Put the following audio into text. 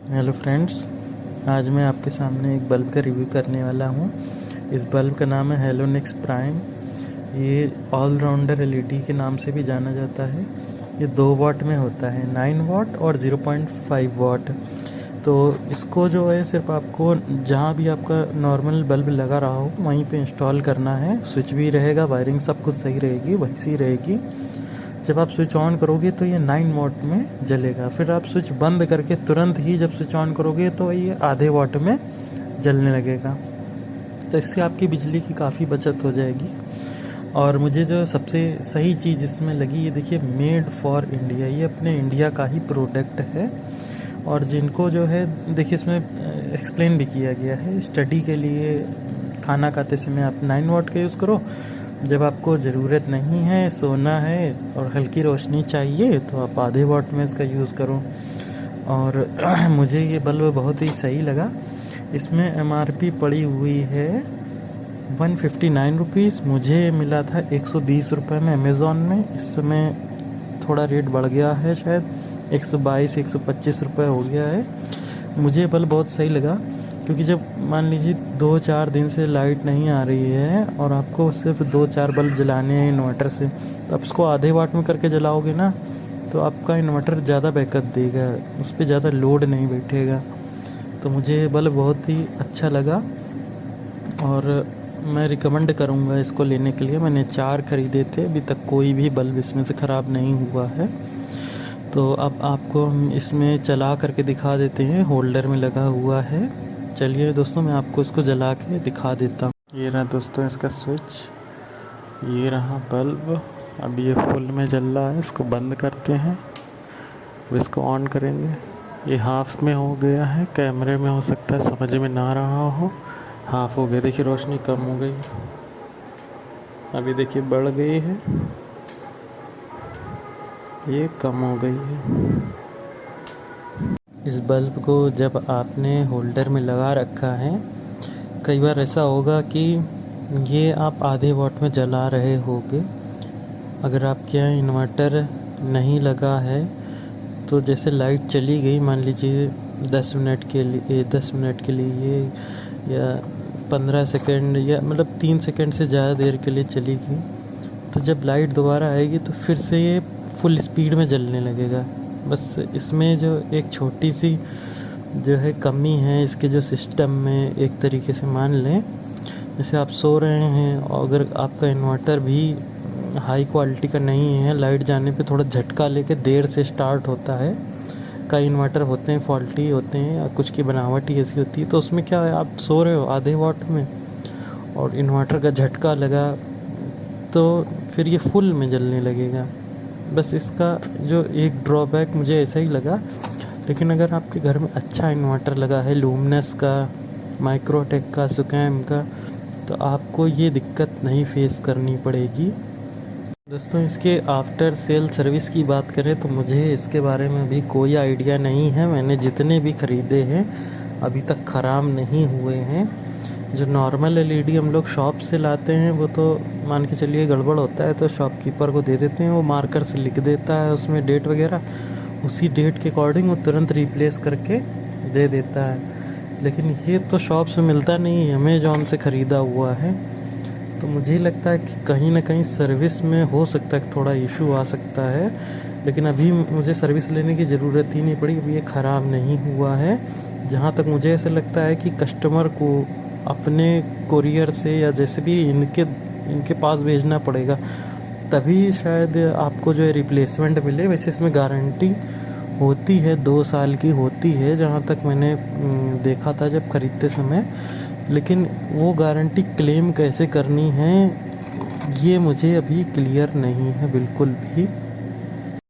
Hello friends, आज मैं आपके सामने एक बल्ब का रिव्यू करने वाला हूँ। इस बल्ब का नाम है हेलोनिक्स प्राइम। ये ऑलराउंडर एलईडी के नाम से भी जाना जाता है। ये 2 वाट में होता है, 9 वाट और 0.5 वाट। तो इसको जो है सिर्फ आपको जहाँ भी आपका नॉर्मल बल्ब लगा रहा हो वहीं पे इंस्टॉल करना है। स्विच भी रहेगा, वायरिंग सब कुछ सही रहेगी, वैसी रहेगी। जब आप स्विच ऑन करोगे तो ये 9 वाट में जलेगा। फिर आप स्विच बंद करके तुरंत ही जब स्विच ऑन करोगे तो ये आधे वाट में जलने लगेगा। तो इससे आपकी बिजली की काफ़ी बचत हो जाएगी। और मुझे जो सबसे सही चीज़ इसमें लगी, ये देखिए, मेड फॉर इंडिया। ये अपने इंडिया का ही प्रोडक्ट है। और जिनको जो है, देखिए, इसमें एक्सप्लेन भी किया गया है स्टडी के लिए। खाना खाते समय आप 9 वाट का यूज़ करो। जब आपको ज़रूरत नहीं है, सोना है और हल्की रोशनी चाहिए, तो आप आधे वाट में इसका यूज़ करो। और मुझे ये बल्ब बहुत ही सही लगा। इसमें एमआरपी पड़ी हुई है 159 रुपीज़। मुझे मिला था 120 रुपये में अमेज़ॉन में। इस समय थोड़ा रेट बढ़ गया है, शायद 122-125 रुपये हो गया है। मुझे बल्ब बहुत सही लगा, क्योंकि जब मान लीजिए 2-4 दिन से लाइट नहीं आ रही है और आपको सिर्फ 2-4 बल्ब जलाने हैं इन्वर्टर से, तो आप इसको आधे वाट में करके जलाओगे ना, तो आपका इन्वर्टर ज़्यादा बैकअप देगा, उस पर ज़्यादा लोड नहीं बैठेगा। तो मुझे ये बल्ब बहुत ही अच्छा लगा और मैं रिकमेंड करूँगा इसको लेने के लिए। मैंने 4 ख़रीदे थे, अभी तक कोई भी बल्ब इसमें से ख़राब नहीं हुआ है। तो अब आपको हम इसमें चला करके दिखा देते हैं। होल्डर में लगा हुआ है। चलिए दोस्तों, मैं आपको इसको जला के दिखा देता हूँ। ये रहा दोस्तों इसका स्विच, ये रहा बल्ब। अब ये फुल में जल रहा है। इसको बंद करते हैं, अब इसको ऑन करेंगे। ये हाफ में हो गया है, कैमरे में हो सकता है समझ में ना रहा हो। हाफ हो गया, देखिए रोशनी कम हो गई, अभी देखिए बढ़ गई है, ये कम हो गई है। इस बल्ब को जब आपने होल्डर में लगा रखा है, कई बार ऐसा होगा कि ये आप आधे वाट में जला रहे होगे। अगर आपके यहाँ इन्वर्टर नहीं लगा है, तो जैसे लाइट चली गई, मान लीजिए 10 मिनट के लिए या 15 सेकंड, या मतलब 3 सेकंड से ज़्यादा देर के लिए चली गई, तो जब लाइट दोबारा आएगी तो फिर से ये फुल स्पीड में जलने लगेगा। बस इसमें जो एक छोटी सी जो है कमी है इसके जो सिस्टम में, एक तरीके से मान लें, जैसे आप सो रहे हैं और अगर आपका इन्वर्टर भी हाई क्वालिटी का नहीं है, लाइट जाने पे थोड़ा झटका लेके देर से स्टार्ट होता है। कई इन्वर्टर होते हैं फॉल्टी होते हैं, या कुछ की बनावट ही ऐसी होती है। तो उसमें क्या है, आप सो रहे हो आधे वाट में और इन्वर्टर का झटका लगा, तो फिर ये फुल में जलने लगेगा। बस इसका जो एक ड्रॉबैक मुझे ऐसा ही लगा। लेकिन अगर आपके घर में अच्छा इन्वर्टर लगा है, लूमिनस का, माइक्रोटेक का, सुकैम का, तो आपको ये दिक्कत नहीं फेस करनी पड़ेगी। दोस्तों, इसके आफ्टर सेल सर्विस की बात करें तो मुझे इसके बारे में अभी कोई आइडिया नहीं है। मैंने जितने भी ख़रीदे हैं अभी तक ख़राब नहीं हुए हैं। जो नॉर्मल एलईडी हम लोग शॉप से लाते हैं, वो तो मान के चलिए गड़बड़ होता है तो शॉपकीपर को दे देते हैं, वो मार्कर से लिख देता है उसमें डेट वगैरह, उसी डेट के अकॉर्डिंग वो तुरंत रिप्लेस करके दे देता है। लेकिन ये तो शॉप से मिलता नहीं है, अमेज़ॉन से ख़रीदा हुआ है। तो मुझे लगता है कि कहीं ना कहीं सर्विस में हो सकता है थोड़ा इशू आ सकता है। लेकिन अभी मुझे सर्विस लेने की ज़रूरत ही नहीं पड़ी, अभी ये ख़राब नहीं हुआ है। जहाँ तक मुझे ऐसा लगता है कि कस्टमर को अपने कुरियर से या जैसे भी इनके पास भेजना पड़ेगा, तभी शायद आपको जो है रिप्लेसमेंट मिले। वैसे इसमें गारंटी होती है, 2 साल की होती है, जहाँ तक मैंने देखा था जब ख़रीदते समय। लेकिन वो गारंटी क्लेम कैसे करनी है, ये मुझे अभी क्लियर नहीं है बिल्कुल भी।